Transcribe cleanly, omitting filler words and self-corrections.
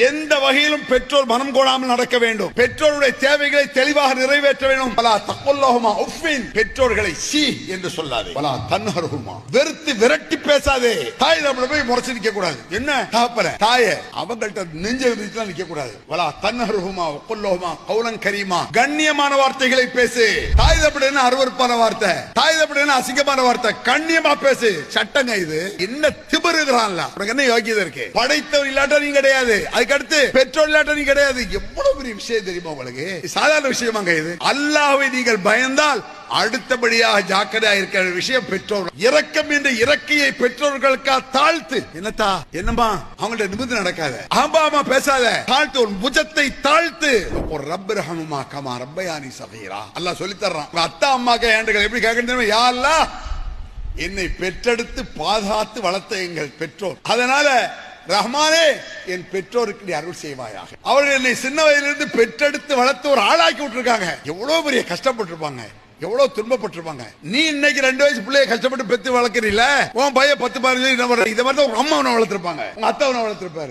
எந்த வகையிலும் பெற்றோர் மனம் கோணாமல் நடக்க வேண்டும். பெற்றோருடைய தேவைகளை தெளிவாக நிறைவேற்ற வேண்டும். பலா தக்குல்லஹுமா உஃபின், பெற்றோர்களை சி என்று சொல்லாதே. பலா தன்ஹர்ஹுமா, வெறுத்து விரட்டி பேசாதே. தாய் தகப்பனை போய் முறைச்சு நிக்க கூடாது. என்ன தகப்பன தாயே அவங்கள்ட்ட நெஞ்ச விரிச்சு நிக்க கூடாது. பலா தன்ஹர்ஹுமா வக்குல்லஹுமா கௌலன் கரீமா, கண்ணியமான வார்த்தைகளை பேசு. தாய் தகப்பன என்ன அருவருப்பான வார்த்தை, தாய் தகப்பன என்ன அசிங்கமான வார்த்தை, கண்ணியமா பேசு. சட்டங்க இது. என்ன திமிருகிறான்ல, உனக்கு என்ன யோகியதை இருக்கு? படைத்தவர் இல்லாட்ட நீ கிடையாது, அதுக்கு அடுத்து பெற்றோர் இல்லாட்ட நீ கிடையாது. எவ்வளவு பெரிய விஷயம் தெரியுமா உங்களுக்கு? சாதாரண விஷயமாங்க இது. அல்லாஹ்வை நீங்கள் பயந்தால் அடுத்தபடியாக ஜாக்கிரதையா இருக்கிற விஷயம் பெற்றோர். இரக்கம் என்ற இறக்கையை பெற்றோர்களுக்கா தாழ்த்து. என்னத்தா என்னமா அவங்கள்ட்ட நிமிர்ந்து நடக்காத, ஆம்பாமா பேசாத, தாழ்த்து, ஒரு புஜத்தை தாழ்த்து. ஒரு ரப்ப ரஹமுமா கமா ரப்பயானி சகீரா, அல்லாஹ் சொல்லி தர்றான். அத்தா அம்மாக்க ஏண்டுகள் எப்படி கேட்கணும்? யா அல்லாஹ், என்னை பெற்றெடுத்து பாதுகாத்து வளர்த்த எங்கள் பெற்றோர், அதனால ரஹ்மானே என் பெற்றோருக்கு நீ அருள் செய்வாயாக. அவர்கள் என்னை சின்ன வயதிலிருந்து பெற்றெடுத்து வளர்த்து ஒரு ஆளாக்கி விட்டுருக்காங்க. எவ்வளவு பெரிய கஷ்டப்பட்டிருப்பாங்க, எவ்வளவு துன்பப்பட்டிருப்பாங்க. நீ இன்னைக்கு 2 வயசு பிள்ளைய கஷ்டப்பட்டு பெத்து வளர்க்கறீல, உன் பையன் 10-15 இதை மாதிரி தான் உங்க அம்மா வளர்த்திருப்பாங்க, உங்க அத்தாவனை வளர்த்திருப்பாரு.